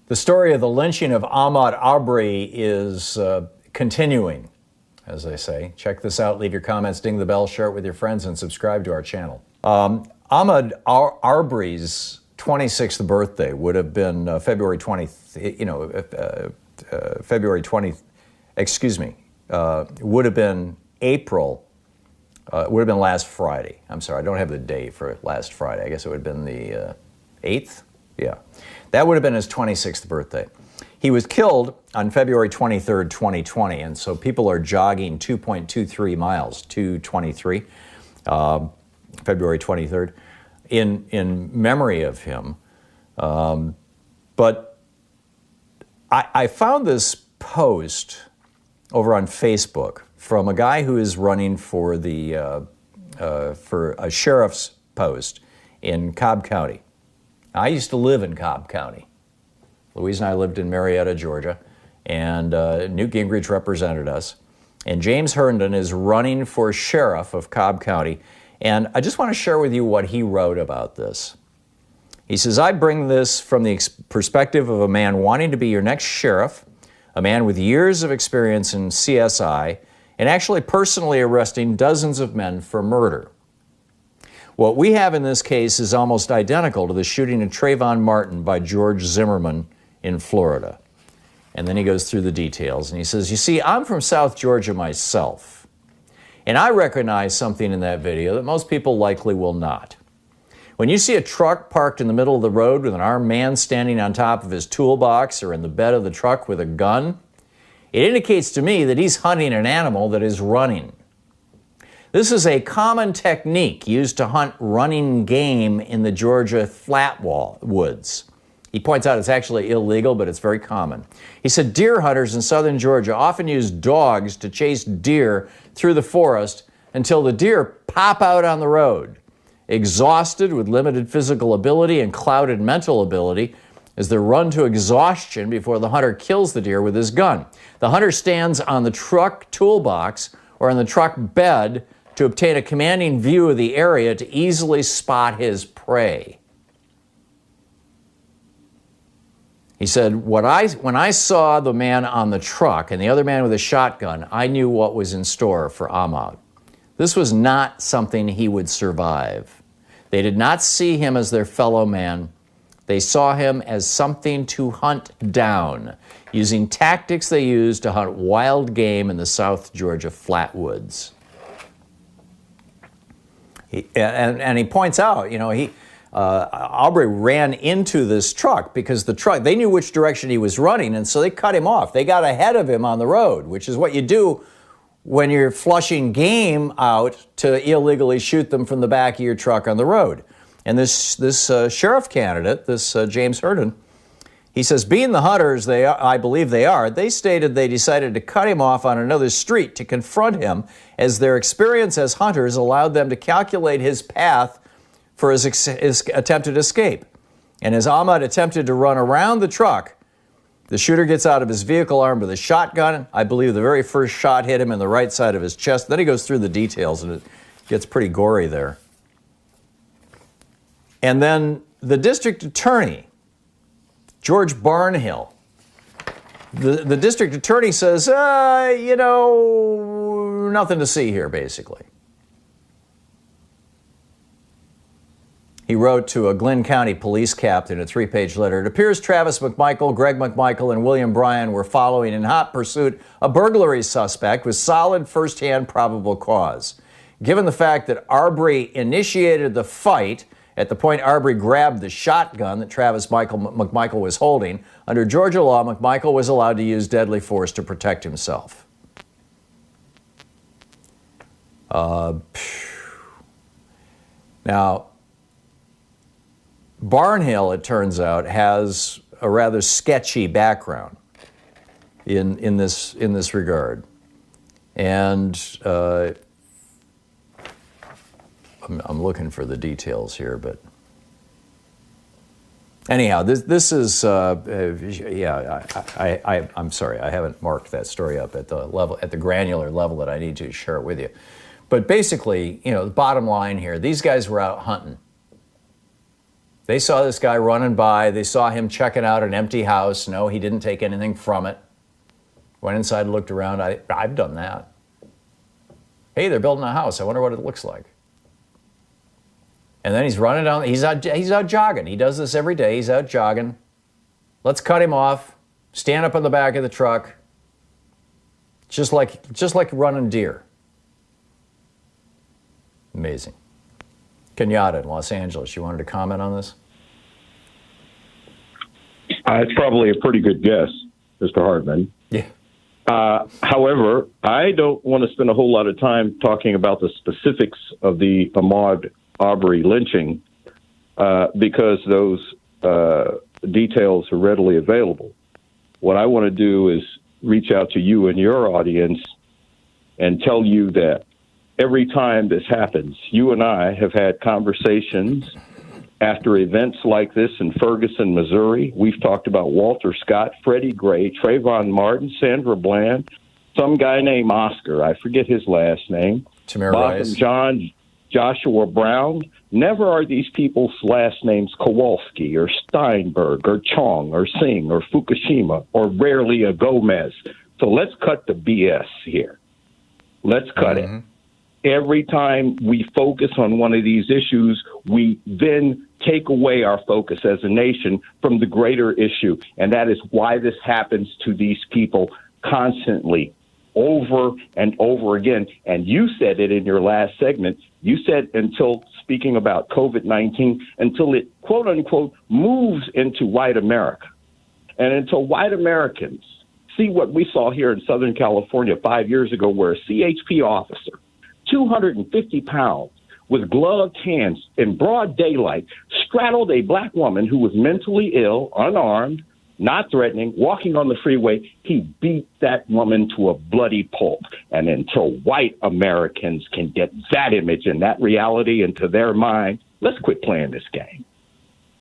The story of the lynching of Ahmed Aubrey is continuing, as I say. Check this out, leave your comments, ding the bell, share it with your friends, and subscribe to our channel. Ahmed Aubrey's 26th birthday would have been February 20th, would have been April, would have been last Friday. I'm sorry, I don't have the day for last Friday. I guess it would have been the 8th? Yeah. That would have been his 26th birthday. He was killed on February 23rd, 2020, and so people are jogging 2.23 miles, 223, February 23rd, in memory of him. But I found this post over on Facebook from a guy who is running for the for a sheriff's post in Cobb County. I used to live in Cobb County. Louise and I lived in Marietta, Georgia, and Newt Gingrich represented us. And James Herndon is running for sheriff of Cobb County. And I just want to share with you what he wrote about this. He says, I bring this from the perspective of a man wanting to be your next sheriff, a man with years of experience in CSI, and actually personally arresting dozens of men for murder. What we have in this case is almost identical to the shooting of Trayvon Martin by George Zimmerman in Florida. And then he goes through the details and he says, you see, I'm from South Georgia myself, and I recognize something in that video that most people likely will not. When you see a truck parked in the middle of the road with an armed man standing on top of his toolbox or in the bed of the truck with a gun, it indicates to me that he's hunting an animal that is running. This is a common technique used to hunt running game in the Georgia woods. He points out it's actually illegal, but it's very common. He said deer hunters in southern Georgia often use dogs to chase deer through the forest until the deer pop out on the road, exhausted with limited physical ability and clouded mental ability, as they're run to exhaustion before the hunter kills the deer with his gun. The hunter stands on the truck toolbox or on the truck bed to obtain a commanding view of the area to easily spot his prey. He said, when I saw the man on the truck and the other man with a shotgun, I knew what was in store for Ahmed. This was not something he would survive. They did not see him as their fellow man. They saw him as something to hunt down, using tactics they used to hunt wild game in the South Georgia flatwoods. And he points out, you know, Aubrey ran into this truck because the truck, they knew which direction he was running, and so they cut him off. They got ahead of him on the road, which is what you do when you're flushing game out to illegally shoot them from the back of your truck on the road. And this sheriff candidate, this James Herndon, he says, being the hunters I believe they are, they stated they decided to cut him off on another street to confront him, as their experience as hunters allowed them to calculate his path for his attempted escape. And as Ahmed attempted to run around the truck, the shooter gets out of his vehicle armed with a shotgun. I believe the very first shot hit him in the right side of his chest. Then he goes through the details, and it gets pretty gory there. And then the district attorney, George Barnhill, the district attorney says, you know, nothing to see here, basically. He wrote to a Glynn County police captain a 3-page letter. It appears Travis McMichael, Greg McMichael, and William Bryan were following in hot pursuit a burglary suspect with solid first-hand probable cause. Given the fact that Aubrey initiated the fight at the point Aubrey grabbed the shotgun that Travis McMichael was holding, under Georgia law, McMichael was allowed to use deadly force to protect himself. Now, Barnhill, it turns out, has a rather sketchy background in this regard. And I'm looking for the details here, but anyhow, this is yeah. I'm sorry, I haven't marked that story up at the granular level that I need to share it with you. But basically, you know, the bottom line here: these guys were out hunting. They saw this guy running by. They saw him checking out an empty house. No, he didn't take anything from it. Went inside and looked around. I've done that. Hey, they're building a house. I wonder what it looks like. And then he's running down. He's out jogging. He does this every day. He's out jogging. Let's cut him off. Stand up on the back of the truck. Just like running deer. Amazing. Kenyatta in Los Angeles, you wanted to comment on this? It's probably a pretty good guess, Mr. Hartmann. Yeah. However, I don't want to spend a whole lot of time talking about the specifics of the Ahmed Aubrey lynching because those details are readily available. What I want to do is reach out to you and your audience and tell you that every time this happens, you and I have had conversations after events like this in Ferguson, Missouri. We've talked about Walter Scott, Freddie Gray, Trayvon Martin, Sandra Bland, some guy named Oscar. I forget his last name. Bob and John, Joshua Brown. Never are these people's last names Kowalski or Steinberg or Chong or Singh or Fukushima or rarely a Gomez. So let's cut the BS here. Let's cut it. Every time we focus on one of these issues, we then take away our focus as a nation from the greater issue. And that is why this happens to these people constantly, over and over again. And you said it in your last segment. You said until, speaking about COVID-19, until it, quote unquote, moves into white America. And until white Americans see what we saw here in Southern California 5 years ago, where a CHP officer, 250 pounds, with gloved hands in broad daylight, straddled a black woman who was mentally ill, unarmed, not threatening, walking on the freeway. He beat that woman to a bloody pulp. And until white Americans can get that image and that reality into their mind, let's quit playing this game.